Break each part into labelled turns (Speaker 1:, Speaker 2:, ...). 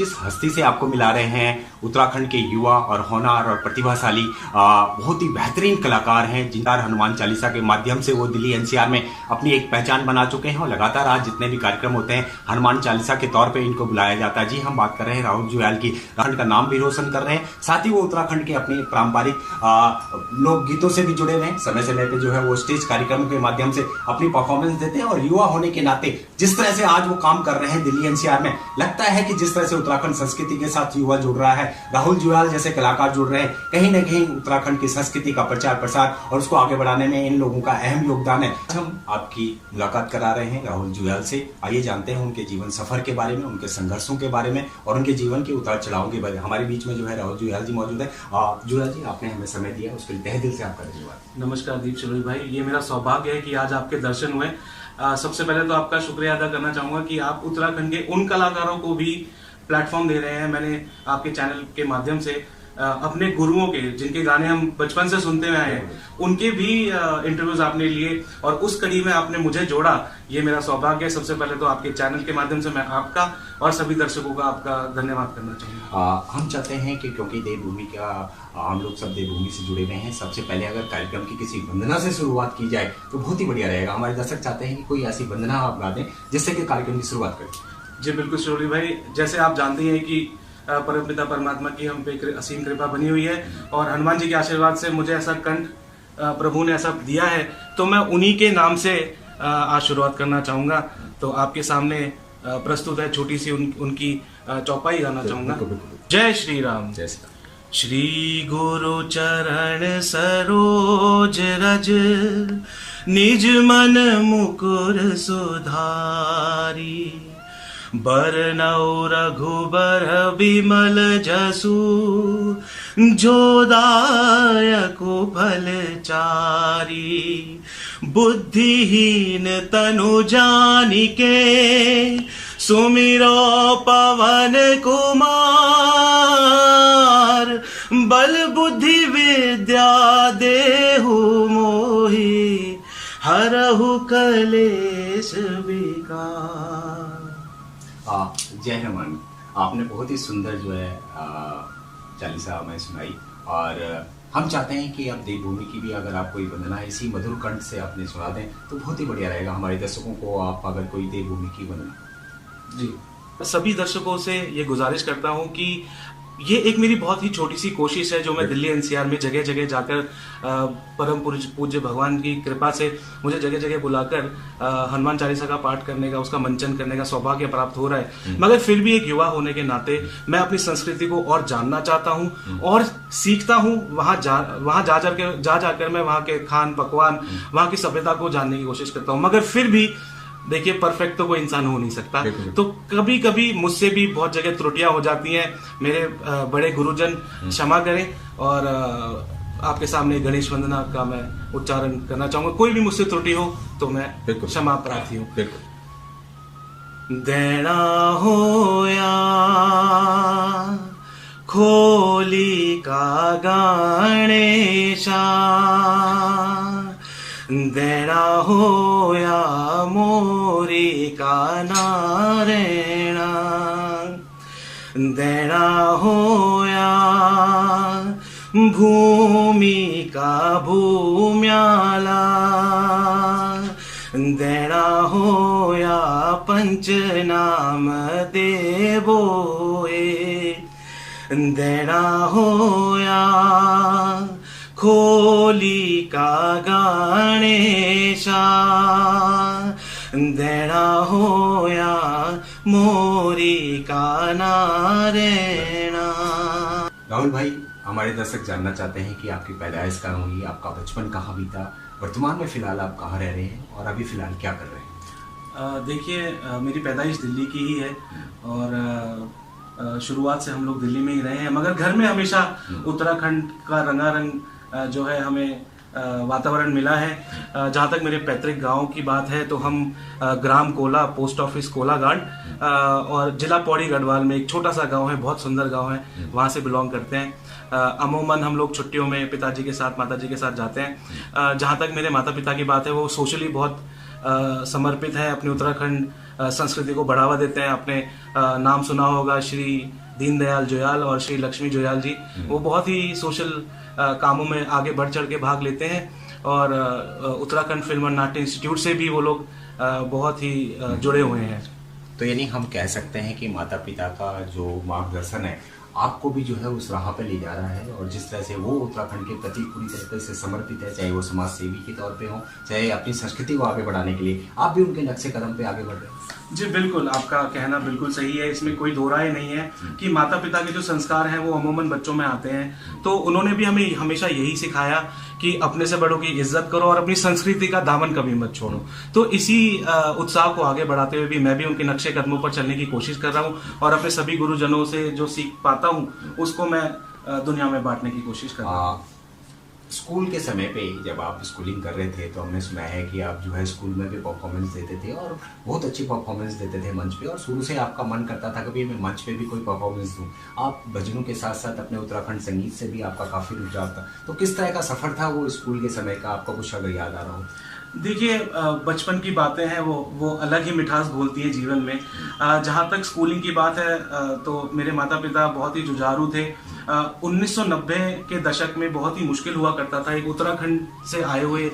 Speaker 1: जिस हस्ती से आपको मिला रहे हैं, उत्तराखंड के युवा और होनहार और प्रतिभाशाली बहुत ही बेहतरीन कलाकार हैं, जिनका हनुमान चालीसा के माध्यम से वो दिल्ली एनसीआर में अपनी एक पहचान बना चुके हैं और लगातार आज जितने भी कार्यक्रम होते हैं हनुमान चालीसा के तौर पे इनको बुलाया जाता है। जी, हम बात कर रहे हैं राहुल जुयाल की। उत्तराखंड का नाम भी रोशन कर रहे हैं, साथ ही वो उत्तराखंड के अपने पारंपरिक लोकगीतों से भी जुड़े हुए हैं। समय समय पे जो है वो स्टेज कार्यक्रमों के माध्यम से अपनी परफॉर्मेंस देते हैं और युवा होने के नाते जिस तरह से आज वो काम कर रहे हैं दिल्ली एनसीआर में, लगता है कि जिस तरह से उत्तराखंड संस्कृति के साथ युवा जुड़ रहा है, राहुल जुयाल जैसे कलाकार जुड़ रहे हैं, कहीं ना कहीं उत्तराखंड की संस्कृति का प्रचार प्रसार और उसको आगे बढ़ाने में इन लोगों का अहम योगदान है। हम आपकी मुलाकात करा रहे हैं राहुल जुयाल से। आइए जानते हैं उनके जीवन सफर के बारे में, उनके संघर्षों के बारे में और उनके जीवन के उतार चढ़ाव के बारे में। हमारे बीच में जो है राहुल जुयाल जी मौजूद है। जुयाल जी, आपने हमें समय दिया, उसके लिए तहे दिल से आपका धन्यवाद।
Speaker 2: नमस्कार दीप चलोई भाई, ये मेरा सौभाग्य है कि आज आपके दर्शन हुए। सबसे पहले तो आपका शुक्रिया अदा करना चाहूंगा कि आप उत्तराखंड के उन कलाकारों को भी प्लेटफॉर्म दे रहे हैं। मैंने आपके चैनल के माध्यम से अपने गुरुओं के, जिनके गाने हम बचपन से सुनते हुए आए हैं, उनके भी इंटरव्यूज आपने लिए और उस कड़ी में आपने मुझे जोड़ा। ये मेरा सौभाग्य है। सबसे पहले तो आपके चैनल के माध्यम से मैं आपका और सभी दर्शकों का आपका धन्यवाद करना चाहूंगा।
Speaker 1: हम चाहते हैं कि क्योंकि देवभूमि का हम लोग सब देवभूमि से जुड़े हुए हैं, सबसे पहले अगर कार्यक्रम की किसी वंदना से शुरुआत की जाए तो बहुत ही बढ़िया रहेगा। हमारे दर्शक चाहते हैं कि कोई ऐसी वंदना आप गा दें जिससे कि कार्यक्रम की शुरुआत करें।
Speaker 2: जी बिल्कुल शिरोली भाई, जैसे आप जानते हैं कि परमपिता परमात्मा की हम पे असीम कृपा बनी हुई है और हनुमान जी के आशीर्वाद से मुझे ऐसा कंठ प्रभु ने ऐसा दिया है, तो मैं उन्हीं के नाम से आज शुरुआत करना चाहूंगा। तो आपके सामने प्रस्तुत है छोटी सी उनकी चौपाई गाना चाहूंगा। जय श्री राम।
Speaker 1: जय श्री राम।
Speaker 2: श्री गुरु चरण सरोज रज, निज मन मुकुर सुधारी, बरनौ रघुबर बिमल जसु, जो दायको फलचारी, बुद्धिहीन तनु जानिके, सुमिरो पवन कुमार, बल बुद्धि विद्या देहु मोहि, हरहु कलेश विकार।
Speaker 1: जय हनुमान। आपने बहुत ही सुंदर जो है चालीसा हमें सुनाई और हम चाहते हैं कि अब देवभूमि की भी अगर आप कोई वंदना इसी मधुर कंठ से आपने सुना दें तो बहुत ही बढ़िया रहेगा। हमारे दर्शकों को आप अगर कोई देवभूमि की वंदना।
Speaker 2: जी, सभी दर्शकों से ये गुजारिश करता हूँ कि ये एक मेरी बहुत ही छोटी सी कोशिश है जो मैं दिल्ली एनसीआर में जगह जगह जाकर परम पूज्य भगवान की कृपा से मुझे जगह जगह बुलाकर हनुमान चालीसा का पाठ करने का, उसका मंचन करने का सौभाग्य प्राप्त हो रहा है। मगर फिर भी एक युवा होने के नाते मैं अपनी संस्कृति को और जानना चाहता हूँ और सीखता हूँ। वहां जाकर मैं वहाँ के खान पकवान, वहाँ की सभ्यता को जानने की कोशिश करता हूँ। मगर फिर भी देखिए, परफेक्ट तो कोई इंसान हो नहीं सकता, तो कभी कभी मुझसे भी बहुत जगह त्रुटियां हो जाती हैं। मेरे बड़े गुरुजन क्षमा करें और आपके सामने गणेश वंदना का मैं उच्चारण करना चाहूंगा। कोई भी मुझसे त्रुटि हो तो मैं क्षमा प्रार्थी हूँ। देना होया खोली का गणेशा, देना होया मोरी का नारायणा, देना होया भूमि का भूम्याला, देना होया पंच नाम देवोए, देना होया खोली का गणेशा, देना होया मोरी का नारायणा।
Speaker 1: राहुल भाई, हमारे दर्शक जानना चाहते हैं कि आपकी पैदाइश कहाँ हुई, आपका बचपन कहाँ बीता, वर्तमान में फिलहाल आप कहाँ रह रहे हैं और अभी फिलहाल क्या कर रहे हैं?
Speaker 2: देखिए, मेरी पैदाइश दिल्ली की ही है और शुरुआत से हम लोग दिल्ली में ही रहे हैं, मगर घर में हमेशा उत्तराखंड का रंगारंग जो है हमें वातावरण मिला है। जहाँ तक मेरे पैतृक गांव की बात है तो हम ग्राम कोला, पोस्ट ऑफिस कोलाघाट और जिला पौड़ी गढ़वाल में एक छोटा सा गांव है, बहुत सुंदर गांव है, वहाँ से बिलोंग करते हैं। अमूमन हम लोग छुट्टियों में पिताजी के साथ, माताजी के साथ जाते हैं। जहाँ तक मेरे माता पिता की बात है, वो सोशली बहुत समर्पित है अपने उत्तराखंड संस्कृति को बढ़ावा देते हैं। अपने नाम सुना होगा श्री दीनदयाल जोयाल और श्री लक्ष्मी जोयाल जी, वो बहुत ही सोशल कामों में आगे बढ़ चढ़ के भाग लेते हैं। और उत्तराखंड फिल्म और नाट्य इंस्टीट्यूट से भी वो लोग बहुत ही जुड़े हुए हैं।
Speaker 1: तो यानी हम कह सकते हैं कि माता पिता का जो मार्गदर्शन है आपको भी जो है उस राह पे ले जा रहा है, और जिस तरह से वो उत्तराखंड के प्रति पूरी तरीके से समर्पित है, चाहे वो समाज सेवी के तौर पे हो, चाहे अपनी संस्कृति को आगे बढ़ाने के लिए, आप भी उनके नक्शे कदम पे आगे बढ़ रहे हैं।
Speaker 2: जी बिल्कुल, आपका कहना बिल्कुल सही है, इसमें कोई दो राय नहीं है कि माता पिता के जो संस्कार हैं वो अमूमन बच्चों में आते हैं। तो उन्होंने भी हमें हमेशा यही सिखाया कि अपने से बड़ों की इज्जत करो और अपनी संस्कृति का दामन कभी मत छोड़ो। तो इसी उत्साह को आगे बढ़ाते हुए भी मैं भी उनके नक्शे कदमों पर चलने की कोशिश कर रहा हूँ, और अपने सभी गुरुजनों से जो सीख पाता हूँ उसको मैं दुनिया में बांटने की कोशिश कर रहा हूँ।
Speaker 1: स्कूल के समय पे जब आप स्कूलिंग कर रहे थे तो हमने सुना है कि आप जो है स्कूल में भी परफॉर्मेंस देते थे, और बहुत अच्छी परफॉर्मेंस देते थे मंच पे, और शुरू से आपका मन करता था कभी मैं मंच पे भी कोई परफॉर्मेंस दूं। आप भजनों के साथ साथ अपने उत्तराखंड संगीत से भी आपका काफ़ी रुझाव था, तो किस तरह का सफ़र था वो स्कूल के समय का, आपका कुछ अगर याद आ रहा हो?
Speaker 2: देखिए, बचपन की बातें हैं वो अलग ही मिठास घोलती है जीवन में। जहाँ तक स्कूलिंग की बात है तो मेरे माता पिता बहुत ही जुझारू थे। 1990 के दशक में बहुत ही मुश्किल हुआ करता था एक उत्तराखंड से आए हुए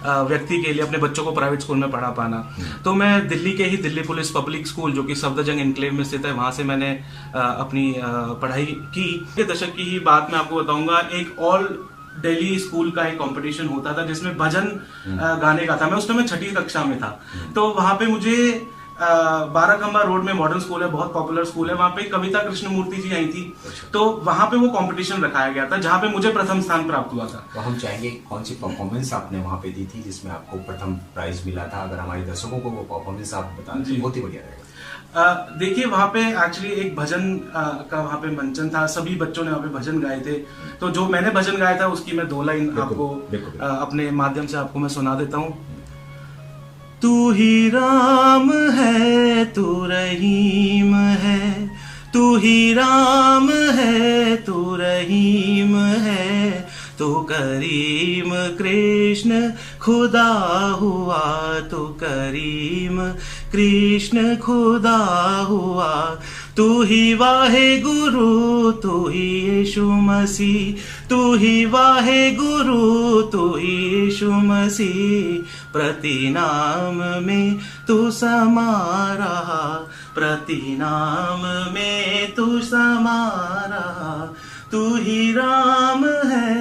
Speaker 2: व्यक्ति के लिए अपने बच्चों को प्राइवेट स्कूल में पढ़ा पाना। तो मैं दिल्ली के ही दिल्ली पुलिस पब्लिक स्कूल, जो कि सफदरजंग एनक्लेव में स्थित है, वहाँ से मैंने अपनी पढ़ाई की। के दशक की ही बात मैं आपको बताऊंगा, एक ऑल दिल्ली स्कूल का एक कंपटीशन होता था जिसमें भजन गाने का था। मैं उस समय 6ठी कक्षा में था। तो वहां पे मुझे बाराखंबा रोड में मॉडर्न स्कूल है, बहुत पॉपुलर स्कूल है, वहां पे कविता कृष्णमूर्ति जी आई थी। तो वहां पे वो कंपटीशन रखाया गया था जहां पे मुझे प्रथम स्थान प्राप्त हुआ था।
Speaker 1: तो हम चाहेंगे कौन सी परफॉर्मेंस आपने वहां पे दी थी जिसमें आपको प्रथम प्राइज मिला था? अगर हमारे दर्शकों को वो परफॉर्मेंस आप बता दें बहुत ही बढ़िया रहेगा।
Speaker 2: देखिए, वहाँ पे एक्चुअली एक भजन का वहाँ पे मंचन था, सभी बच्चों ने वहाँ पे भजन गाए थे। तो जो मैंने भजन गाया था उसकी मैं 2 लाइन आपको अपने माध्यम से आपको मैं सुना देता हूँ। तू ही राम है, तू रहीम है, तू ही राम है, तू रहीम है, तू करीम कृष्ण खुदा हुआ, तू करीम कृष्ण खुदा हुआ, तू ही वाहे गुरु, तू ही यीशु मसीह, तू ही वाहे गुरु, तू ही यीशु मसीह, प्रति नाम में तू समा रहा, प्रति नाम में तू समा रहा, तू ही राम है।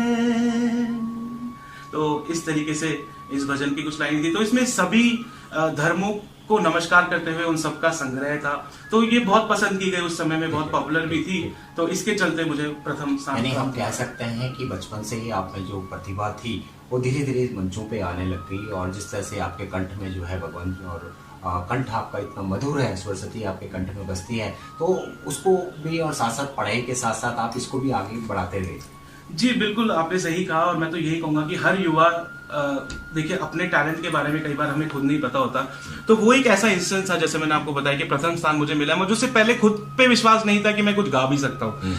Speaker 2: तो इस तरीके से इस भजन की कुछ लाइन थी। तो इसमें सभी धर्मों को नमस्कार करते हुए उन सबका संग्रह था। तो ये बहुत पसंद की गई, उस समय में बहुत पॉपुलर भी थी। तो इसके चलते मुझे प्रथम स्थान।
Speaker 1: यानी हम कह सकते हैं कि बचपन से ही आप में जो प्रतिभा थी वो धीरे धीरे मंचों पे आने लग गई, और जिस तरह से आपके कंठ में जो है भगवान और कंठ आपका इतना मधुर है, सरस्वती आपके कंठ में बसती है, तो उसको भी और साथ साथ पढ़ाई के साथ साथ आप इसको भी आगे बढ़ाते रहे।
Speaker 2: जी बिल्कुल, आपने सही कहा। और मैं तो यही कहूंगा कि हर युवा, देखिए, अपने टैलेंट के बारे में कई बार हमें खुद नहीं पता होता। तो वो एक ऐसा इंस्टेंस था, जैसे मैंने आपको बताया कि प्रथम स्थान मुझे मिला। मुझे उससे पहले खुद पे विश्वास नहीं था कि मैं कुछ गा भी सकता हूँ।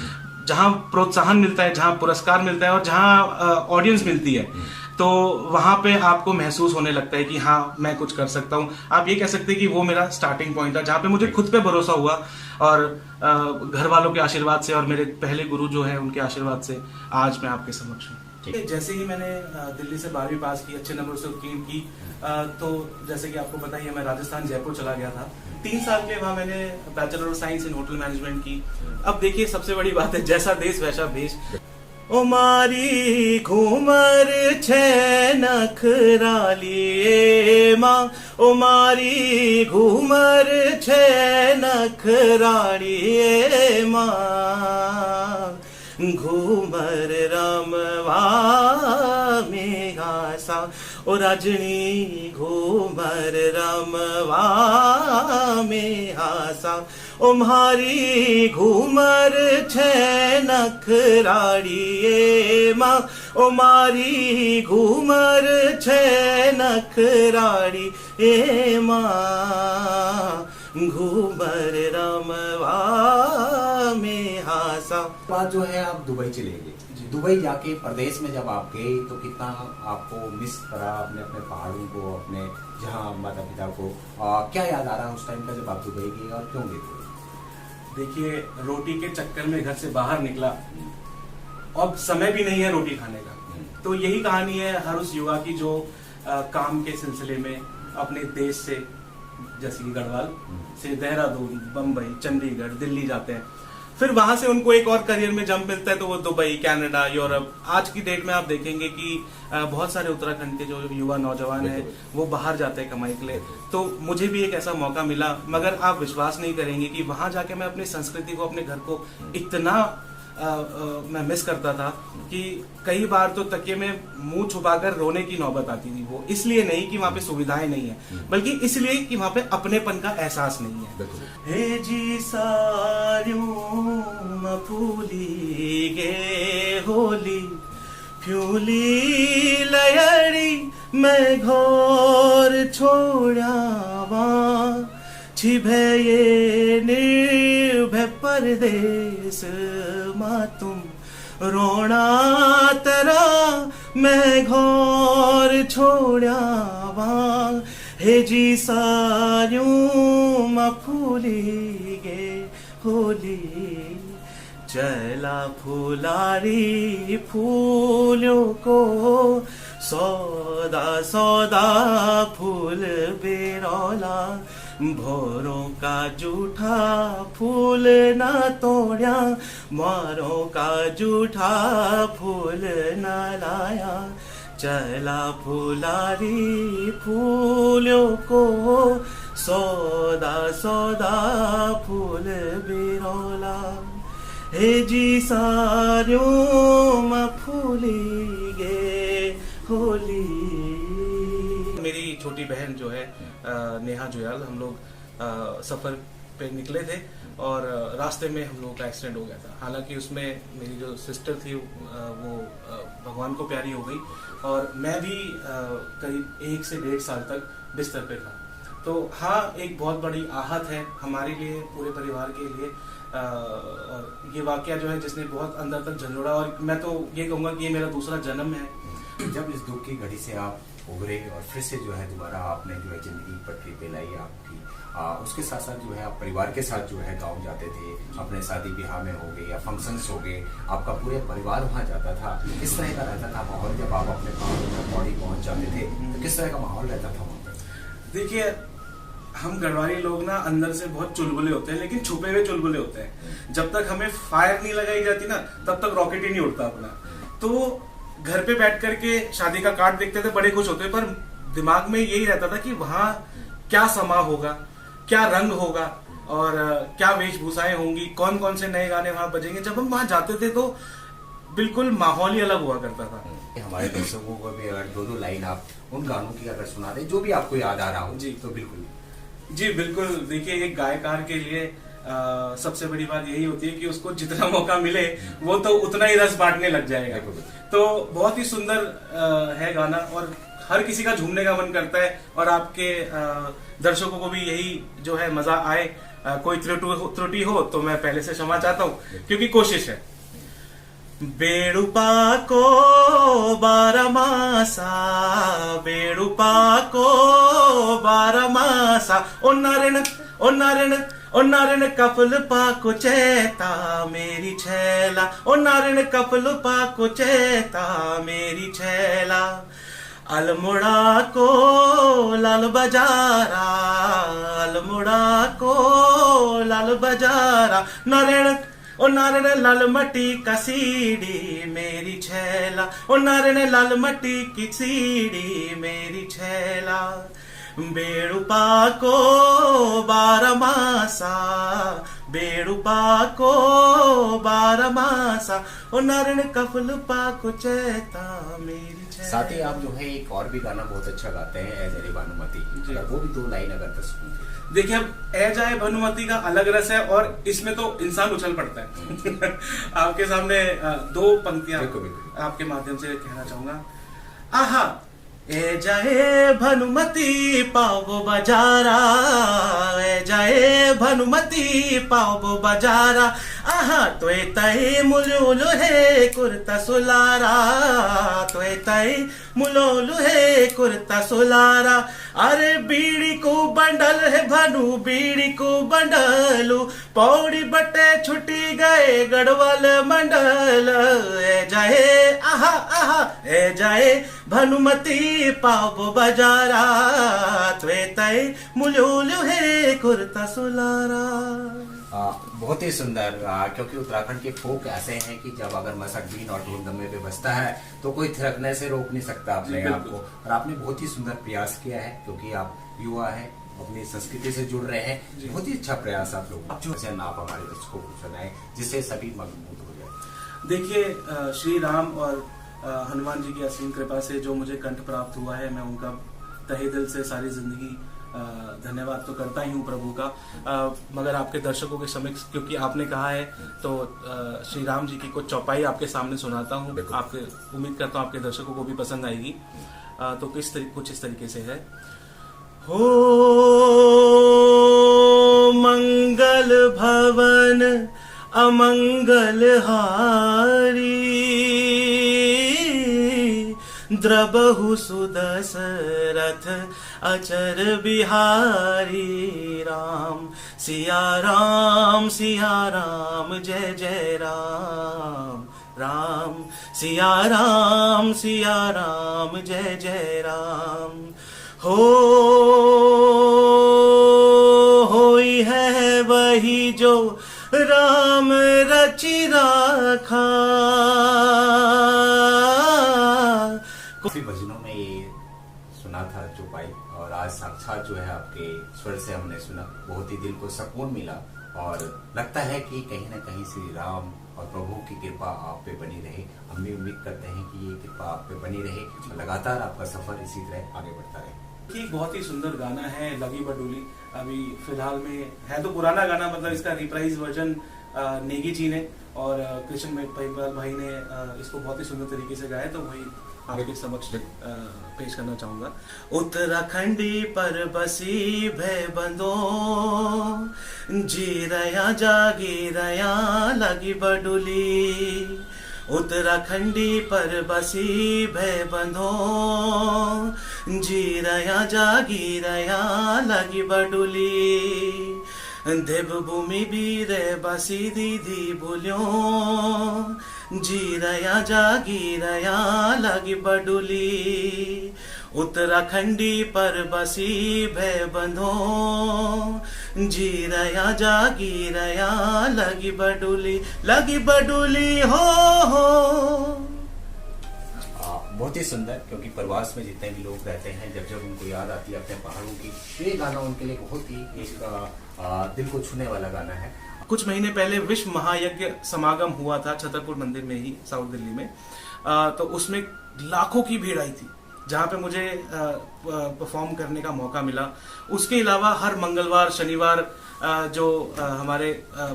Speaker 2: जहाँ प्रोत्साहन मिलता है, जहाँ पुरस्कार मिलता है और जहाँ ऑडियंस मिलती है, तो वहां पे आपको महसूस होने लगता है कि हाँ, मैं कुछ कर सकता हूँ। आप ये कह सकते हैं कि वो मेरा स्टार्टिंग पॉइंट था, जहाँ पे मुझे खुद पे भरोसा हुआ, और घर वालों के आशीर्वाद से और मेरे पहले गुरु जो है उनके आशीर्वाद से आज मैं आपके समक्ष हूँ। जैसे ही मैंने दिल्ली से 12वीं पास की, अच्छे नंबर से उत्तीर्ण की, तो जैसे कि आपको पता ही है, मैं राजस्थान जयपुर चला गया था। 3 साल के वहां मैंने bachelor of science in hotel management की। अब देखिए, सबसे बड़ी बात है, जैसा देश वैसा भेष। ओ मारी घूमर छे नखराली माँ, ओ मारी घूमर छे नखराली माँ, घूमर रमवा में घासा, ओ राजनी घूमर रमवा में हासा, ओ म्हारी घूमर छे नखराड़ी माँ, ओ मारी घूमर छे नखराड़ी ए माँ, घूमर रमवा में हासा।
Speaker 1: बात जो है आप दुबई चले गए।
Speaker 2: जी।
Speaker 1: दुबई जाके प्रदेश में जब आप गए तो कितना आपको मिस करा अपने अपने पहाड़ों को, अपने जहाँ माता पिता को, क्या याद आ रहा है उस टाइम का जब आप दुबई गए और क्यों गए?
Speaker 2: देखिए, रोटी के चक्कर में घर से बाहर निकला, अब समय भी नहीं है रोटी खाने का। तो यही कहानी है हर उस युवा की जो काम के सिलसिले में अपने देश से, जैसे कि गढ़वाल से देहरादून, बम्बई, चंडीगढ़, दिल्ली जाते हैं, फिर वहां से उनको एक और करियर में जंप मिलता है तो वो दुबई, कनाडा, यूरोप। आज की डेट में आप देखेंगे कि बहुत सारे उत्तराखंड के जो युवा नौजवान हैं वो बाहर जाते हैं कमाई के लिए। तो मुझे भी एक ऐसा मौका मिला, मगर आप विश्वास नहीं करेंगे कि वहां जाके मैं अपनी संस्कृति को, अपने घर को इतना मैं मिस करता था कि कई बार तो तकिए में मुंह छुपाकर रोने की नौबत आती थी। वो इसलिए नहीं कि वहां पे सुविधाएं नहीं है, बल्कि इसलिए कि वहां पे अपनेपन का एहसास नहीं है। हे जी सारियों म फूली गे होली फ्यूली लयड़ी मैं घोर छोड़ावा छिभे ये निर्भय परदेश माँ तुम रोना तरा मैं घोर छोड़ावा हे जी सारियों म फूली गे होली चला फुलारी फूलों को सौदा सौदा फूल बेरौला भोरों का जूठा फूल ना तोड़या मारों का जूठा फूल ना लाया चला फुलारी फूलों को सौदा सौदा फूल बिरौला हे जी सारियों म फूली गे होली। मेरी छोटी बहन जो है नेहा जुयाल, हम लोग सफर पे निकले थे और रास्ते में हम लोगों का एक्सीडेंट हो गया था। हालांकि उसमें मेरी जो सिस्टर थी वो भगवान को प्यारी हो गई और मैं भी करीब 1 से 1.5 साल तक बिस्तर पे था। तो हाँ, एक बहुत बड़ी आहत है हमारे लिए, पूरे परिवार के लिए। और ये वाकया जो है जिसने बहुत अंदर तक झंझोड़ा, और मैं तो ये कहूँगा कि ये मेरा दूसरा जन्म है।
Speaker 1: जब इस दुख की घड़ी से आप उभरे और फिर से जो है दोबारा आपने जो है जिंदगी पटरी पे लाई आपकी, उसके साथ साथ जो है आप परिवार के साथ जो है गाँव जाते थे, अपने शादी ब्याह में हो गए या फंक्शंस हो गए, आपका पूरे परिवार वहाँ जाता था। किस तरह का रहता था माहौल जब आप अपने पौड़ी पहुँच जाते थे, तो किस तरह का माहौल रहता था वहाँ पर?
Speaker 2: देखिए, हम गढ़वाली लोग ना अंदर से बहुत चुलबुले होते हैं, लेकिन छुपे हुए चुलबुले होते हैं। जब तक हमें फायर नहीं लगाई जाती ना, तब तक रॉकेट ही नहीं उड़ता अपना। तो घर पे बैठ करके शादी का कार्ड देखते थे, बड़े खुश होते, पर दिमाग में यही रहता था कि वहां क्या समा होगा, क्या रंग होगा और क्या वेशभूषाएं होंगी, कौन कौन से नए गाने वहां बजेंगे। जब हम वहां जाते थे तो बिल्कुल माहौल ही अलग हुआ करता था।
Speaker 1: हमारे दर्शकों को भी अगर 2-2 लाइन आप उन गानों की अगर सुना दे जो भी आपको याद आ रहा हो।
Speaker 2: जी
Speaker 1: तो बिल्कुल
Speaker 2: जी बिल्कुल। देखिए, एक गायकार के लिए सबसे बड़ी बात यही होती है कि उसको जितना मौका मिले वो तो उतना ही रस बांटने लग जाएगा। तो बहुत ही सुंदर है गाना और हर किसी का झूमने का मन करता है, और आपके दर्शकों को भी यही जो है मजा आए। कोई त्रुटि हो तो मैं पहले से क्षमा चाहता हूँ, क्योंकि कोशिश है। बेड़ुपा को बारमासा, बेड़ुपा को बारमासा, ओ नारायण ओ नारायण ओ नारायण कपल पाको चेता मेरी छैला, ओ नारायण कपल पाको चेता मेरी छैला। अल्मोड़ा को लाल बजारा, अल्मोड़ा को लाल बजारा, नारायण ओ नारायण लाल मट्टी का सीढ़ी मेरी छैला, ओ नारायण लाल मट्टी की सीढ़ी मेरी छैला। बेड़ुपा को बारमासा, बेड़ुपा को बारमासा, ओ नारायण कफल पाको चेता मेरी छैला।
Speaker 1: साथ ही आप जो है एक और भी गाना बहुत अच्छा गाते हैं, ए जरे भानुमती, वो भी 2 लाइन अगर दर्शकों।
Speaker 2: देखिए, अब ए जाए भानुमती का अलग रस है और इसमें तो इंसान उछल पड़ता है। आपके सामने 2 पंक्तियां आपके माध्यम से कहना चाहूंगा। आहा, ए जाए भानुमती पाओ बजारा, ए जाए भानुमती पाओ बजारा, आहा तोय ताई मुलुलु हे कुर्ता सुलारा तोय ताई मुलुलु हे कुर्ता सुलारा अरे बीड़ी को बंडल है भानु बीड़ी को बंडलू पौड़ी बटे छुटी गए गढ़वाल मंडल ए जाए आहा आहा ए जाए भानुमती पाव बजारा त्वे तय मुलुलु है कुर्ता सुलारा।
Speaker 1: बहुत ही सुंदर क्योंकि उत्तराखंड के फोक ऐसे हैं कि जब अगर मसक बीन और ढोल दमे पे बजता है तो कोई थिरकने से रोक नहीं सकता अपने आप को। और आपने बहुत ही सुंदर प्रयास किया है क्योंकि आप युवा है, अपनी संस्कृति से जुड़ रहे हैं। बहुत ही अच्छा प्रयास आप लोग जो आप हमारे दर्शकों को सुनाए जिससे सभी मगनमूद हो जाए।
Speaker 2: देखिए श्री राम और हनुमान जी की असीम कृपा से जो मुझे कंठ प्राप्त हुआ है, मैं उनका तहे दिल से सारी जिंदगी धन्यवाद तो करता ही हूँ प्रभु का। मगर आपके दर्शकों के समक्ष क्योंकि आपने कहा है तो श्री राम जी की कुछ चौपाई आपके सामने सुनाता हूँ। आपके उम्मीद करता हूँ आपके दर्शकों को भी पसंद आएगी। तो कुछ इस तरीके से है। हो मंगल भवन अमंगल हारी द्रबहु सुदशरथ अचर बिहारी राम सिया राम जय जय राम राम सिया राम जय जय राम। होई है वही जो राम रचि राखा।
Speaker 1: काफी भजनों में ये सुना था चौपाई और आज साक्षात जो है आपके स्वर से हमने सुना, बहुत ही दिल को सुकून मिला और लगता है कि कहीं ना कहीं श्री राम और प्रभु की कृपा आप पे बनी रहे। हम भी उम्मीद करते हैं कि ये कृपा आप पे बनी रहे, लगातार आपका सफर इसी तरह आगे बढ़ता रहे।
Speaker 2: एक बहुत ही सुंदर गाना है लगी बडोली, अभी फिलहाल में है तो पुराना गाना, मतलब इसका रिप्राइज वर्जन नेगी जी ने और कृष्ण परिवाल भाई ने इसको बहुत ही सुंदर तरीके से गाया, तो वही आपके समक्ष पेश करना चाहूंगा। उत्तराखंडी पर बसी भय बंदो जी रया जागी रया लगी बडुली। उत्तराखंडी पर बसी भय बंधो जी रया जागी रया लगी बडुली। देवभूमि बीर बसी दीदी बोलियो जी रया जागी रया लगी बडुली। उत्तराखंडी पर बसी भय बंधो जी रया जागी रया लगी बडुली हो।
Speaker 1: बहुत ही सुंदर, क्योंकि प्रवास में जितने भी लोग रहते हैं जब जब उनको याद आती है अपने पहाड़ों की, तो ये गाना उनके लिए बहुत ही एक दिल को छूने वाला गाना है।
Speaker 2: कुछ महीने पहले विश्व महायज्ञ समागम हुआ था छतरपुर मंदिर में ही साउथ दिल्ली में, तो उसमें लाखों की भीड़ आई थी जहाँ पे मुझे परफॉर्म करने का मौका मिला। उसके अलावा हर मंगलवार शनिवार जो हमारे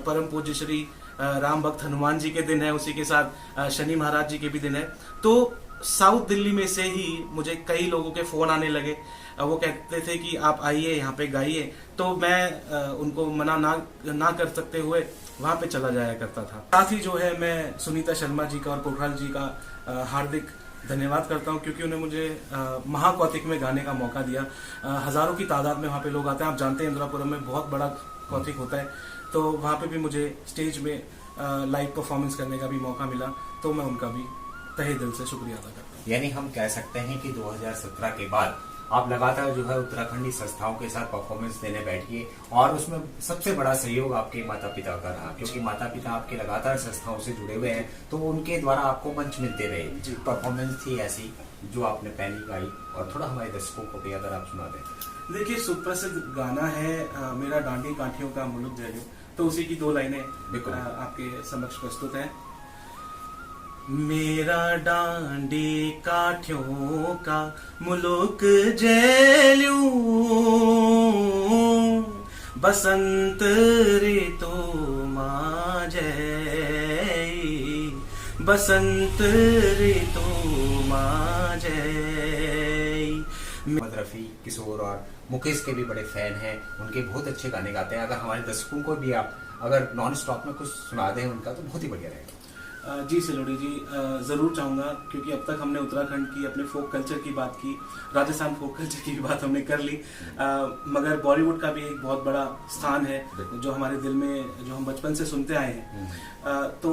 Speaker 2: परम पूज्य श्री राम भक्त हनुमान जी के दिन है, उसी के साथ शनि महाराज जी के भी दिन है, तो साउथ दिल्ली में से ही मुझे कई लोगों के फोन आने लगे। वो कहते थे कि आप आइए यहाँ पे गाइए, तो मैं उनको मना ना कर सकते हुए वहाँ पे चला जाया करता था। साथ ही जो है मैं सुनीता शर्मा जी का और पोखराल जी का हार्दिक धन्यवाद करता हूँ, क्योंकि उन्हें मुझे महाकौतिक में गाने का मौका दिया। हजारों की तादाद में वहाँ पे लोग आते हैं। आप जानते हैं इंदिरापुरम में बहुत बड़ा कौतिक होता है, तो वहाँ पे भी मुझे स्टेज में लाइव परफॉर्मेंस करने का भी मौका मिला, तो मैं उनका भी तहे दिल से शुक्रिया अदा करता हूँ।
Speaker 1: यानी हम कह सकते हैं कि 2017 के बाद आप लगातार जो है उत्तराखंडी संस्थाओं के साथ परफॉर्मेंस देने बैठिए, और उसमें सबसे बड़ा सहयोग आपके माता पिता का रहा, क्योंकि माता पिता आपके लगातार संस्थाओं से जुड़े हुए हैं, तो उनके द्वारा आपको मंच मिलते रहे। परफॉर्मेंस थी ऐसी जो आपने पहली गाई, और थोड़ा हमारे दर्शकों को भी अगर आप सुना दें।
Speaker 2: देखिए सुप्रसिद्ध गाना है मेरा डांडी काठियों का मुल्क जय, तो उसी की दो लाइनें आपके समक्ष प्रस्तुत हैं। मेरा डांडी काठियों का मुल्क जैल्यू, बसंत ऋतु मां जय, बसंत ऋतु मां जय।
Speaker 1: मोहम्मद रफ़ी, किशोर और मुकेश के भी बड़े फैन हैं, उनके बहुत अच्छे गाने गाते हैं। अगर हमारे दर्शकों को भी आप अगर नॉन स्टॉप में कुछ सुना दें उनका तो बहुत ही बढ़िया रहेगा।
Speaker 2: जी सिलोड़ी जी, ज़रूर चाहूँगा, क्योंकि अब तक हमने उत्तराखंड की अपने फोक कल्चर की बात की, राजस्थान फोक कल्चर की भी बात हमने कर ली, मगर बॉलीवुड का भी एक बहुत बड़ा स्थान है जो हमारे दिल में, जो हम बचपन से सुनते आए हैं। तो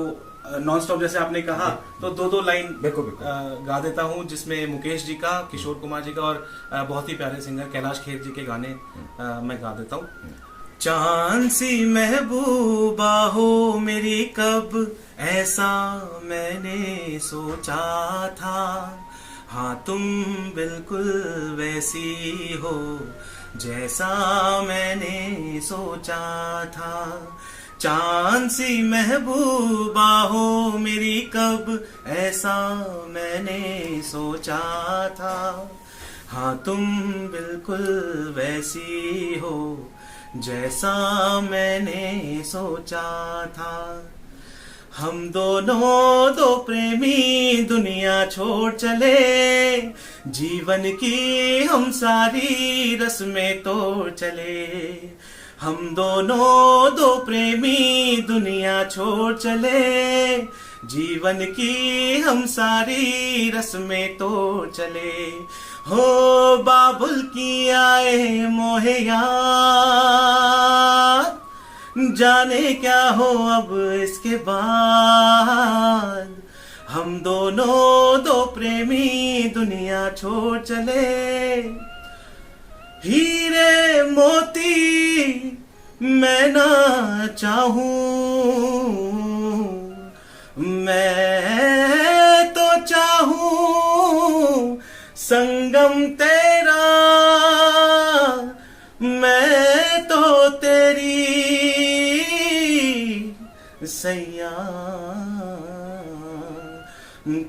Speaker 2: नॉन स्टॉप जैसे आपने कहा तो दो लाइन गा देता हूँ, जिसमें मुकेश जी का, किशोर कुमार जी का और बहुत ही प्यारे सिंगर कैलाश खेर जी के गाने मैं गा देता हूँ। चांद सी महबूबा हो मेरी, कब ऐसा मैंने सोचा था, हाँ तुम बिल्कुल वैसी हो जैसा मैंने सोचा था। चांद सी महबूबा हो मेरी, कब ऐसा मैंने सोचा था, हाँ तुम बिल्कुल वैसी हो जैसा मैंने सोचा था। हम दोनों दो प्रेमी दुनिया छोड़ चले, जीवन की हम सारी रस्में तोड़ चले। हम दोनों दो प्रेमी दुनिया छोड़ चले, जीवन की हम सारी रस्में तोड़ चले। हो बाबुल की आए मोहे याद, जाने क्या हो अब इसके बाद। हम दोनों दो प्रेमी दुनिया छोड़ चले, हीरे मोती मैं ना चाहूं, मैं तो चाहूं संगम तेरा, मैं तो तेरी सैया,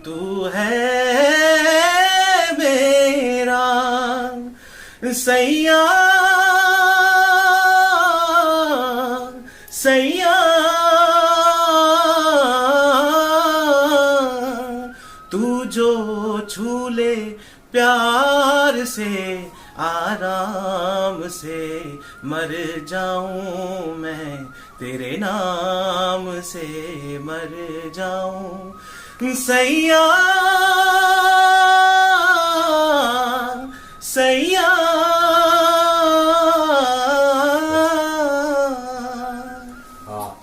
Speaker 2: तू है मेरा सैया, सैया तू जो छू ले प्यार से, आराम से मर जाऊं मैं तेरे नाम से, मर जाऊं सैया, सैया।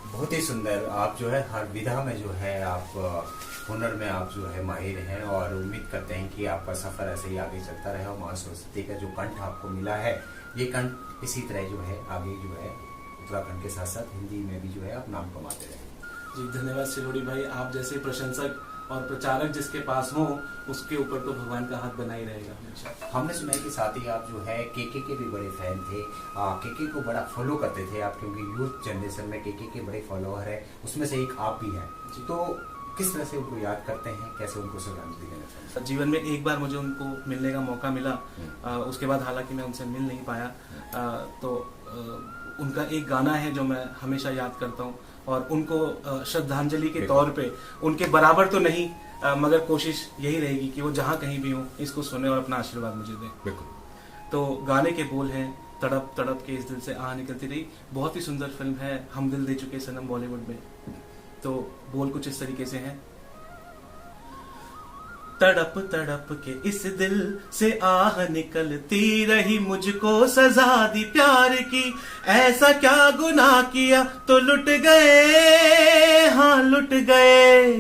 Speaker 1: बहुत ही सुंदर। आप जो है हर विधा में जो है आप हुनर में आप जो है माहिर हैं, और उम्मीद करते हैं कि आपका सफर ऐसे ही आगे चलता रहे और माँ सरस्वती का जो कंठ आपको मिला है, ये कंठ इसी तरह जो है आगे जो है उत्तराखंड के साथ साथ हिंदी में भी जो है आप नाम कमाते रहे।
Speaker 2: जी धन्यवाद सिलोड़ी भाई, आप जैसे प्रशंसक और प्रचारक जिसके पास हो उसके ऊपर तो भगवान का हाथ बना ही रहेगा।
Speaker 1: हमने सुना है कि साथ ही आप जो है के भी बड़े फैन थे, के को बड़ा फॉलो करते थे आप, क्योंकि यूथ जनरेशन में के बड़े फॉलोअर है, उसमें से एक आप भी हैं। तो किस तरह से उनको याद करते हैं, कैसे उनको श्रद्धांजलि देना चाहते हैं?
Speaker 2: जीवन में एक बार मुझे उनको मिलने का मौका मिला, उसके बाद हालांकि मैं उनसे मिल नहीं पाया, तो उनका एक गाना है जो मैं हमेशा याद करता हूँ, और उनको श्रद्धांजलि के तौर पे, उनके बराबर तो नहीं मगर कोशिश यही रहेगी कि वो जहाँ कहीं भी हो इसको सुने और अपना आशीर्वाद मुझे दें।
Speaker 1: बिल्कुल।
Speaker 2: तो गाने के बोल हैं, तड़प तड़प के इस दिल से आह निकलती रही। बहुत ही सुंदर फिल्म है, हम दिल दे चुके सनम बॉलीवुड में। तो बोल कुछ इस तरीके से हैं। तड़प तड़प के इस दिल से आह निकलती रही, मुझको सजा दी प्यार की, ऐसा क्या गुनाह किया तो लुट गए, हाँ लुट गए,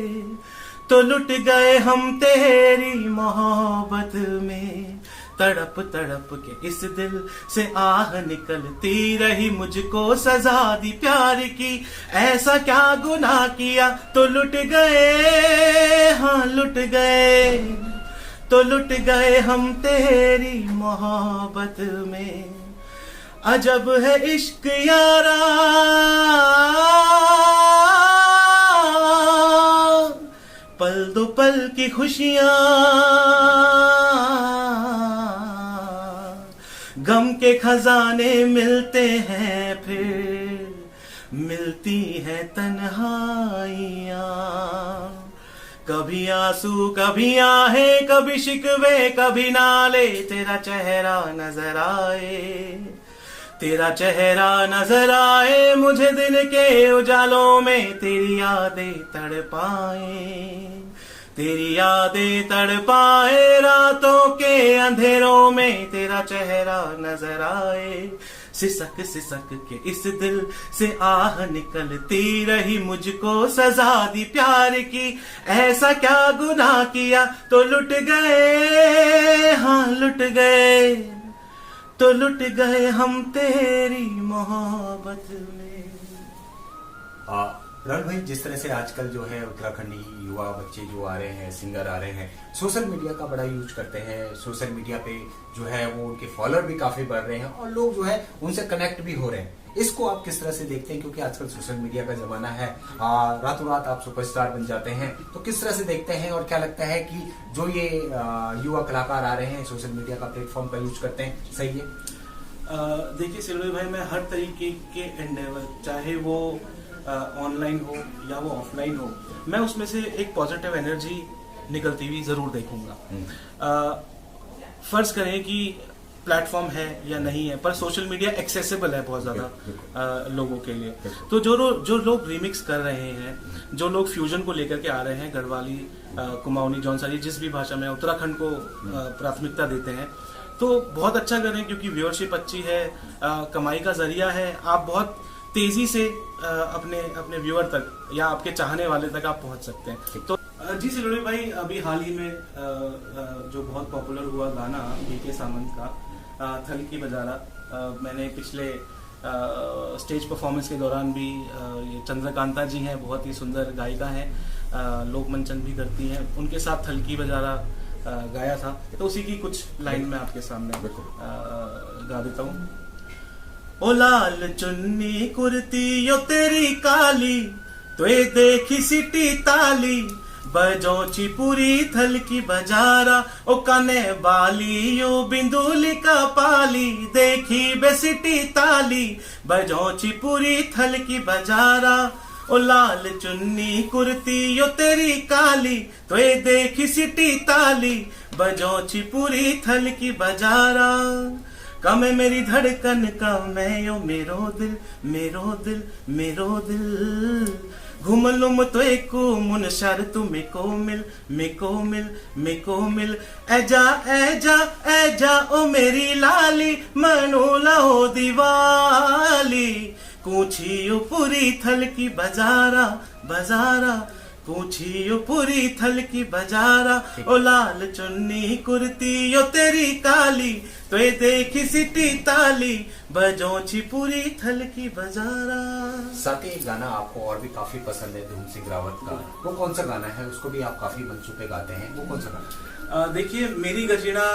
Speaker 2: तो लुट गए हम तेरी मोहब्बत में। तड़प तड़प के इस दिल से आह निकलती रही, मुझको सजा दी प्यार की, ऐसा क्या गुनाह किया तो लुट गए, हाँ लुट गए, तो लुट गए हम तेरी मोहब्बत में। अजब है इश्क यारा, पल दो पल की खुशियां, गम के खजाने मिलते हैं फिर मिलती है तन्हाइयां। कभी आंसू कभी आहें, कभी शिकवे कभी नाले, तेरा चेहरा नजर आए, तेरा चेहरा नजर आए, मुझे दिन के उजालों में तेरी यादें तड़पाए, तेरी यादें तड़पाए, रातों के अंधेरों में तेरा चेहरा नजर आए, सिसक सिसक के इस दिल से आह निकलती रही, मुझको सजा दी प्यार की, ऐसा क्या गुनाह किया तो लुट गए, हाँ लुट गए, तो लुट गए हम तेरी मोहब्बत में।
Speaker 1: राहुल भाई, जिस तरह से आजकल जो है उत्तराखंडी युवा बच्चे जो आ रहे हैं, सिंगर आ रहे हैं, सोशल मीडिया का बड़ा यूज करते हैं, सोशल मीडिया पे जो है वो उनके फॉलोअर भी काफी बढ़ रहे हैं और लोग जो है उनसे कनेक्ट भी हो रहे हैं, इसको आप किस तरह से देखते हैं? क्योंकि आजकल सोशल मीडिया का जमाना है, रातों रात आप सुपरस्टार बन जाते हैं, तो किस तरह से देखते हैं और क्या लगता है कि जो ये युवा कलाकार आ रहे हैं सोशल मीडिया का प्लेटफॉर्म का यूज करते हैं, सही है?
Speaker 2: देखिए सिलोनी भाई, मैं हर तरीके के एंडेवर, चाहे वो ऑनलाइन हो या वो ऑफलाइन हो, मैं उसमें से एक पॉजिटिव एनर्जी निकलती हुई जरूर देखूंगा। फर्ज करें कि प्लेटफॉर्म है या नहीं है, पर सोशल मीडिया एक्सेसिबल है बहुत ज्यादा लोगों के लिए। तो जो लोग रिमिक्स कर रहे हैं, जो लोग फ्यूजन को लेकर के आ रहे हैं, गढ़वाली, कुमाऊनी, जौनसारी, जिस भी भाषा में, उत्तराखंड को प्राथमिकता देते हैं, तो बहुत अच्छा कर रहे हैं, क्योंकि व्यूअरशिप अच्छी है, कमाई का जरिया है, आप बहुत तेजी से अपने व्यूअर तक या आपके चाहने वाले तक आप पहुंच सकते हैं। तो जी सिलोनी भाई, अभी हाल ही में जो बहुत पॉपुलर हुआ गाना बीके सामंत का थल की बजारा, मैंने पिछले स्टेज परफॉर्मेंस के दौरान भी, ये चंद्रकांता जी हैं, बहुत ही सुंदर गायिका हैं, लोक मंचन भी करती हैं, उनके साथ थल की बजारा गाया था। तो उसी की कुछ लाइन में आपके सामने गा देता हूँ। ओ लाल चुन्नी कुर्ती यो तेरी काली, तो ये देखी सिटी ताली, बजोची पूरी थल की बजारा, ओ कने बाली यो बिंदुली का पाली, देखी बेसिटी ताली, बजोची पूरी थल की बजारा, ओ लाल चुन्नी कुर्ती यो तेरी काली, तो ये देखी सिटी ताली, बजोची पूरी थल की बजारा, कम है मेरी धड़कन कम है यो मेरो दिल, मेरो दिल, मेरो दिल, घूम लुम तो एक मुन शर तू मेको मिल, मेको मिल, मेको मिल, ऐजा ऐजा ऐजा ओ मेरी लाली, मनोला हो दिवाली, कूछियो पूरी थल की बजारा, बजारा, पूछियो पूरी थल की बजारा, ओ लाल चुन्नी कुर्ती यो तेरी काली, तो ये देखी सिटी ताली, बजोची पूरी थल की बजारा।
Speaker 1: साथ ही एक गाना आपको और भी काफी पसंद है धूम सिंह रावत का, वो कौन सा गाना है? उसको भी आप काफी मंचों पे गाते हैं, वो कौन सा गाना?
Speaker 2: देखिए, मेरी गजीना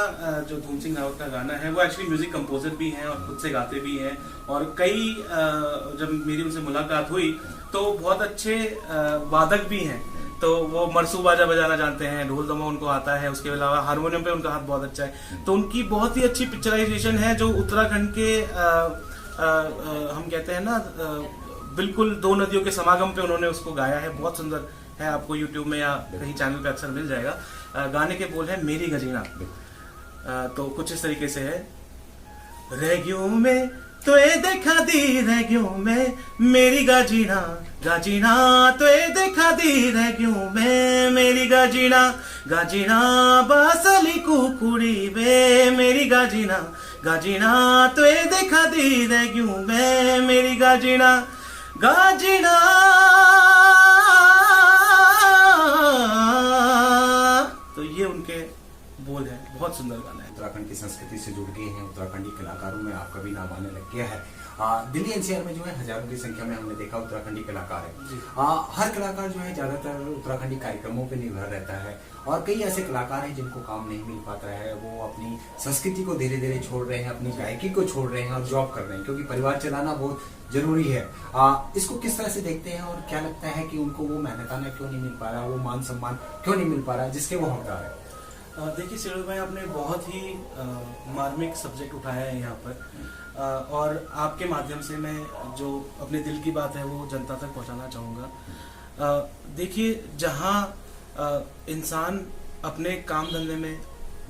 Speaker 2: जो धूम सिंह रावत का गाना है, वो एक्चुअली म्यूजिक कंपोजर भी हैं और खुद से गाते भी हैं, और कई जब मेरी उनसे मुलाकात हुई तो बहुत अच्छे वादक भी हैं, तो वो मरसू बाजा बजाना जानते हैं, ढोल दमा उनको आता है, उसके अलावा हारमोनियम पे उनका हाथ बहुत अच्छा है। तो उनकी बहुत ही अच्छी पिक्चराइजेशन है, जो उत्तराखंड के हम कहते हैं ना, बिल्कुल दो नदियों के समागम पे उन्होंने उसको गाया है, बहुत सुंदर है, आपको यूट्यूब में या कहीं चैनल पे अक्सर मिल जाएगा। गाने के बोल है मेरी गजीना, तो कुछ इस तरीके से है। रेग्यू में तो ये देखा दी रेग्यू में मेरी गाजीना, गाजीना तो ये देखा दी रेग्यू में मेरी गाजीना, गाजीना बासली कुकुड़ी बे मेरी गाजीना, गाजीना तो ये देखा दी रेग्यू में मेरी गाजीना, गाजीना। तो ये उनके बोल है, बहुत सुंदर गाना है।
Speaker 1: उत्तराखंड की संस्कृति से जुड़ गए हैं, उत्तराखंडी कलाकारों में आपका भी नाम आने लग गया है। दिल्ली एनसीआर में जो है हजारों की संख्या में हमने देखा उत्तराखंडी कलाकार है। हर कलाकार जो है ज्यादातर उत्तराखंडी कार्यक्रमों पे निर्भर रहता है, और कई ऐसे कलाकार हैं जिनको काम नहीं मिल पाता है, वो अपनी संस्कृति को धीरे धीरे छोड़ रहे हैं, अपनी गायकी को छोड़ रहे हैं और जॉब कर रहे हैं, क्योंकि परिवार चलाना बहुत जरूरी है। इसको किस तरह से देखते हैं और क्या लगता है कि उनको वो मेहनताना क्यों नहीं मिल पा रहा, वो मान सम्मान क्यों नहीं मिल पा रहा जिसके वो हकदार है?
Speaker 2: देखिए सिरोज भाई, आपने बहुत ही मार्मिक सब्जेक्ट उठाया है यहाँ पर, और आपके माध्यम से मैं जो अपने दिल की बात है वो जनता तक पहुँचाना चाहूँगा। देखिए, जहाँ इंसान अपने काम धंधे में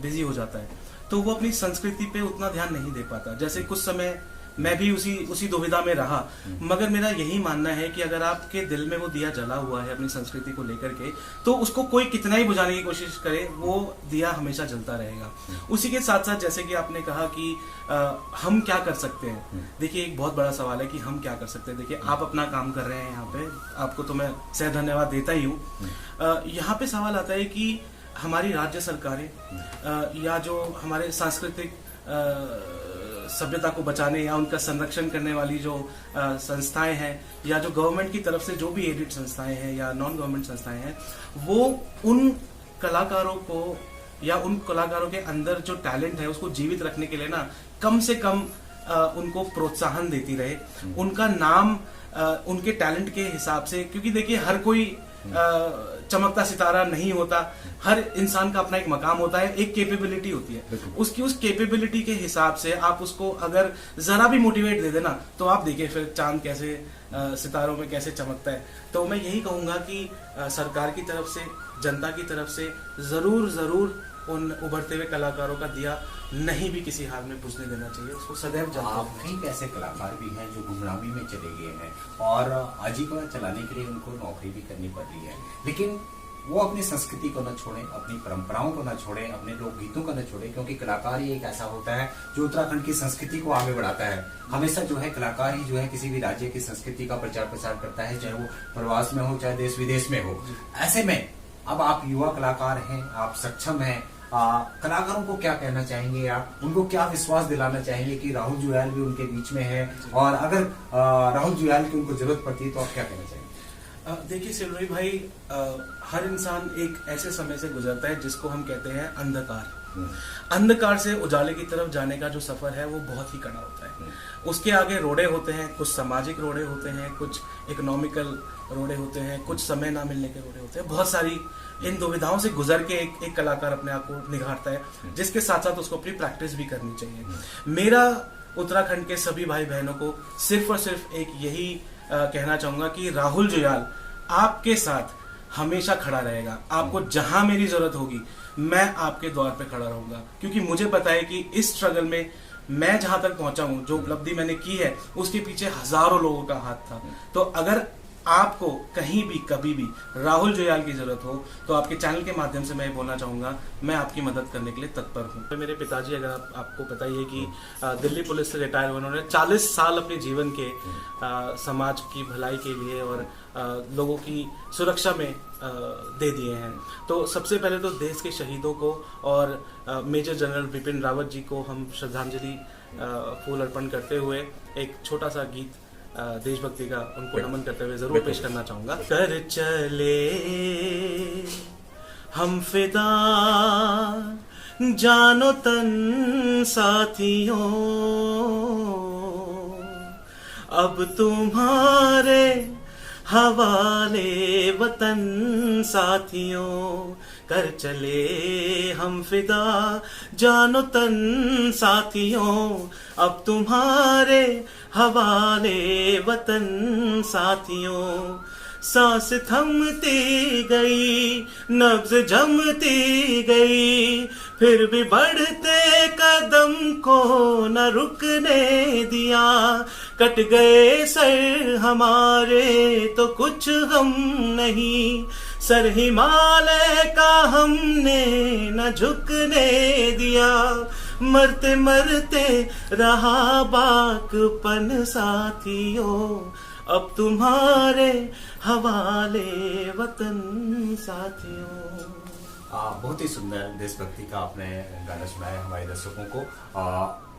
Speaker 2: बिजी हो जाता है तो वो अपनी संस्कृति पे उतना ध्यान नहीं दे पाता। जैसे कुछ समय मैं भी उसी दुविधा में रहा, मगर मेरा यही मानना है कि अगर आपके दिल में वो दिया जला हुआ है अपनी संस्कृति को लेकर के, तो उसको कोई कितना ही बुझाने की कोशिश करे, वो दिया हमेशा जलता रहेगा। उसी के साथ साथ जैसे कि आपने कहा कि हम क्या कर सकते हैं, देखिए एक बहुत बड़ा सवाल है कि हम क्या कर सकते हैं। देखिए आप अपना काम कर रहे हैं यहाँ पे, आपको तो मैं सह धन्यवाद देता ही हूँ। यहाँ पे सवाल आता है कि हमारी राज्य सरकारें या जो हमारे सांस्कृतिक सभ्यता को बचाने या उनका संरक्षण करने वाली जो संस्थाएं हैं, या जो गवर्नमेंट की तरफ से जो भी एडिड संस्थाएं हैं या नॉन गवर्नमेंट संस्थाएं हैं, वो उन कलाकारों को या उन कलाकारों के अंदर जो टैलेंट है उसको जीवित रखने के लिए ना कम से कम उनको प्रोत्साहन देती रहे, उनका नाम उनके टैलेंट के हिसाब से, क्योंकि देखिए हर कोई चमकता सितारा नहीं होता, हर इंसान का अपना एक मकाम होता है, एक कैपेबिलिटी होती है। उसकी उस कैपेबिलिटी के हिसाब से आप उसको अगर जरा भी मोटिवेट दे देना, तो आप देखिए फिर चांद कैसे सितारों में कैसे चमकता है। तो मैं यही कहूंगा कि सरकार की तरफ से, जनता की तरफ से जरूर उन उभरते हुए कलाकारों का दिया नहीं भी किसी हाल में बुझने देना चाहिए, उसको सदैव
Speaker 1: कई ऐसे कलाकार भी हैं जो गुमनामी में चले गए हैं और आजीविका चलाने के लिए उनको नौकरी भी करनी पड़ रही है, लेकिन वो अपनी संस्कृति को न छोड़ें, अपनी परंपराओं को न छोड़ें, अपने लोकगीतों को न छोड़ें, क्योंकि कलाकार ही एक ऐसा होता है जो उत्तराखंड की संस्कृति को आगे बढ़ाता है। हमेशा जो है कलाकार ही जो है किसी भी राज्य की संस्कृति का प्रचार प्रसार करता है, चाहे वो प्रवास में हो चाहे देश विदेश में हो। ऐसे में अब आप युवा कलाकार हैं, आप सक्षम हैं, कलाकारों को क्या कहना चाहेंगे, आप उनको क्या विश्वास दिलाना चाहेंगे कि राहुल जुयाल भी उनके बीच में है, और अगर राहुल जुयाल की उनको जरूरत पड़ती है तो आप क्या कहना चाहेंगे?
Speaker 2: देखिए सिलवरी भाई, हर इंसान एक ऐसे समय से गुजरता है जिसको हम कहते हैं अंधकार। अंधकार से उजाले की तरफ जाने का जो सफर है वो बहुत ही कड़ा होता है। उसके आगे रोड़े होते हैं, कुछ सामाजिक रोड़े होते हैं, कुछ इकोनॉमिकल रोड़े होते हैं, कुछ समय ना मिलने के रोड़े होते हैं। बहुत सारी इन दुविधाओं से गुजर के एक कलाकार अपने आप को निखारता है, जिसके साथ साथ उसको अपनी प्रैक्टिस भी करनी चाहिए। मेरा उत्तराखंड के सभी भाई बहनों को सिर्फ और सिर्फ एक यही कहना चाहूंगा कि राहुल जुयाल आपके साथ हमेशा खड़ा रहेगा। आपको जहां मेरी जरूरत होगी मैं आपके द्वार पे खड़ा रहूंगा, क्योंकि मुझे पता है कि इस स्ट्रगल में मैं जहां तक पहुंचा हूं, जो उपलब्धि मैंने की है, उसके पीछे हजारों लोगों का हाथ था। तो अगर आपको कहीं भी कभी भी राहुल जुयाल की जरूरत हो तो आपके चैनल के माध्यम से मैं बोलना चाहूंगा, मैं आपकी मदद करने के लिए तत्पर हूँ। तो मेरे पिताजी, अगर आपको पता ही है कि दिल्ली पुलिस से रिटायर हुए, उन्होंने 40 साल अपने जीवन के समाज की भलाई के लिए और लोगों की सुरक्षा में दे दिए हैं। तो सबसे पहले तो देश के शहीदों को और मेजर जनरल बिपिन रावत जी को हम श्रद्धांजलि फूल अर्पण करते हुए एक छोटा सा गीत देशभक्ति का उनको नमन करते हुए जरूर पेश करना चाहूंगा। कर चले हम फिदा जानो तन साथियों, अब तुम्हारे हवाले वतन साथियों। कर चले हम फिदा जानो तन साथियों, अब तुम्हारे हवाले वतन साथियों। सांस थमती गई, नब्ज जमती गई, फिर भी बढ़ते कदम को न रुकने दिया। कट गए सर हमारे तो कुछ हम नहीं, सर हिमालय का हमने न झुकने दिया। मरते मरते रहा बाकपन साथियों, अब तुम्हारे हवाले वतन साथियों।
Speaker 1: बहुत ही सुंदर देशभक्ति का आपने गाना सुनाया हमारे दर्शकों को।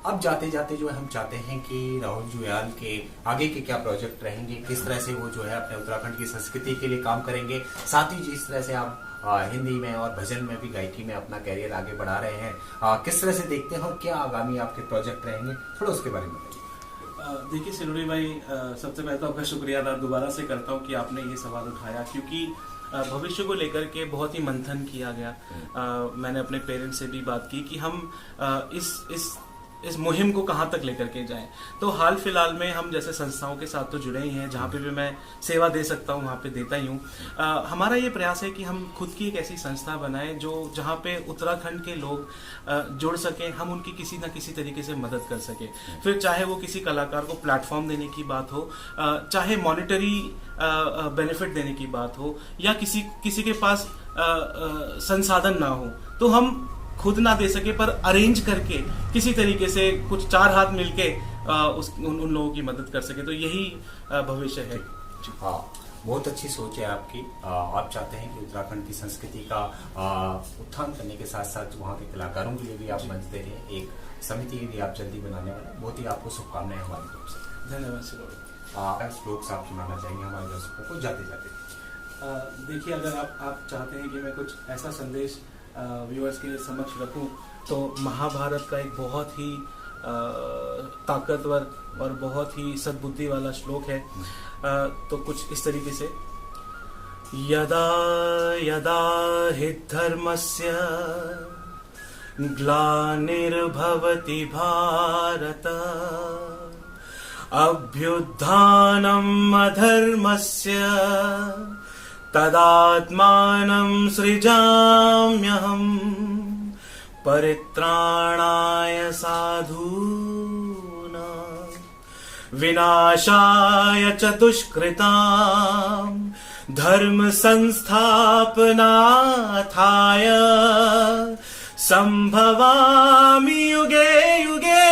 Speaker 1: अब जाते जाते जो है हम चाहते हैं कि राहुल जुयाल के आगे के क्या प्रोजेक्ट रहेंगे, किस तरह से वो जो है अपने उत्तराखंड की संस्कृति के लिए काम करेंगे, साथ ही जिस तरह से आप हिंदी में और भजन में भी गायकी में अपना कैरियर आगे बढ़ा रहे हैं, किस तरह से देखते हैं और क्या आगामी आपके प्रोजेक्ट रहेंगे, थोड़ा उसके बारे में बताइए।
Speaker 2: देखिए सिलोरी भाई, सबसे पहले तो आपका शुक्रिया अदा दोबारा से करता हूँ कि आपने ये सवाल उठाया, क्योंकि भविष्य को लेकर के बहुत ही मंथन किया गया। मैंने अपने पेरेंट्स से भी बात की कि हम इस इस मुहिम को कहाँ तक लेकर के जाएं। तो हाल फिलहाल में हम जैसे संस्थाओं के साथ तो जुड़े ही हैं, जहाँ पे भी मैं सेवा दे सकता हूँ वहाँ पे देता ही हूँ। हमारा ये प्रयास है कि हम खुद की एक ऐसी संस्था बनाएं जो जहाँ पे उत्तराखंड के लोग जुड़ सकें, हम उनकी किसी न किसी तरीके से मदद कर सकें। फिर चाहे वो किसी कलाकार को प्लेटफॉर्म देने की बात हो, चाहे मॉनिटरी बेनिफिट देने की बात हो, या किसी के पास संसाधन ना हो, तो हम खुद ना दे सके पर अरेंज करके किसी तरीके से कुछ चार हाथ मिलके उन लोगों की मदद कर सके, तो यही भविष्य है।
Speaker 1: हाँ, बहुत अच्छी सोच है आपकी। आप चाहते हैं कि उत्तराखंड की संस्कृति का उत्थान करने के साथ साथ वहाँ के कलाकारों के लिए भी आप मंच दे रहे हैं, एक समिति भी आप जल्दी बनाने वाले, बहुत ही आपको शुभकामनाएं हमारी तरफ से।
Speaker 2: धन्यवाद सर।
Speaker 1: श्लोक आप सुनाना चाहेंगे हमारे दर्शकों को जाते जाते?
Speaker 2: देखिए, अगर आप चाहते हैं कि मैं कुछ ऐसा संदेश व्यूअर्स के समक्ष रखूं, तो महाभारत का एक बहुत ही ताकतवर और बहुत ही सद्बुद्धि वाला श्लोक है। तो कुछ इस तरीके से, यदा यदा हि धर्मस्य ग्लानिर्भवति भारत अभ्युत्थानम् अधर्मस्य तदात्मानं सृजाम्यहम् परित्राणाय साधूनां विनाशाय च दुष्कृतां धर्म संस्थापनार्थाय संभवामि युगे युगे।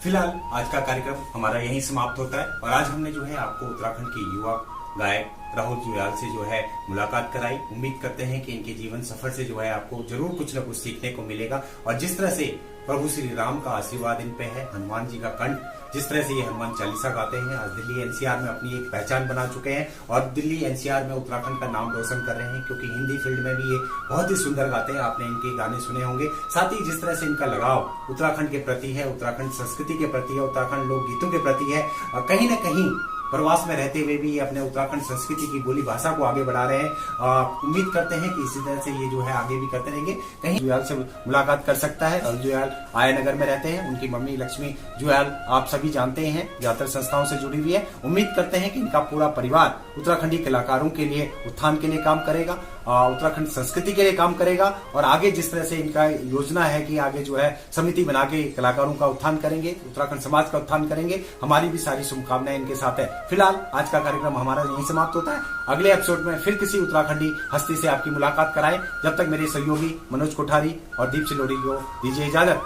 Speaker 1: फिलहाल आज का कार्यक्रम हमारा यहीं समाप्त होता है, और आज हमने जो है आपको उत्तराखंड के युवा गायक राहुल जुयाल से जो है मुलाकात कराई। उम्मीद करते हैं कि इनके जीवन सफर से जो है आपको जरूर कुछ न कुछ सीखने को मिलेगा, और जिस तरह से प्रभु श्री राम का आशीर्वाद इन पे है, हनुमान जी का कंठ, जिस तरह से ये हनुमान चालीसा गाते हैं, आज दिल्ली एनसीआर में अपनी एक पहचान बना चुके हैं, और दिल्ली एनसीआर में उत्तराखंड का नाम रोशन कर रहे हैं, क्योंकि हिंदी फील्ड में भी ये बहुत ही सुंदर गाते हैं। आपने इनके गाने सुने होंगे। साथ ही जिस तरह से इनका लगाव उत्तराखंड के प्रति है, उत्तराखंड संस्कृति के प्रति है, उत्तराखंड लोकगीतों के प्रति है, और कहीं न कहीं प्रवास में रहते हुए भी अपने उत्तराखंड संस्कृति की बोली भाषा को आगे बढ़ा रहे हैं। उम्मीद करते हैं कि इसी तरह से ये जो है आगे भी करते रहेंगे। कहीं जुयाल से मुलाकात कर सकता है। और जुयाल आया नगर में रहते हैं, उनकी मम्मी लक्ष्मी जुयाल आप सभी जानते हैं, ज्यादातर संस्थाओं से जुड़ी हुई है। उम्मीद करते हैं कि इनका पूरा परिवार उत्तराखंडी कलाकारों के लिए उत्थान के लिए काम करेगा, उत्तराखंड संस्कृति के लिए काम करेगा, और आगे जिस तरह से इनका योजना है कि आगे जो है समिति बना के कलाकारों का उत्थान करेंगे, उत्तराखंड समाज का उत्थान करेंगे, हमारी भी सारी शुभकामनाएं इनके साथ है। फिलहाल आज का कार्यक्रम हमारा यहीं समाप्त होता है। अगले एपिसोड में फिर किसी उत्तराखंडी हस्ती से आपकी मुलाकात कराएं। जब तक मेरे सहयोगी मनोज कोठारी और दीप सिलोड़ी को दीजिए इजाजत।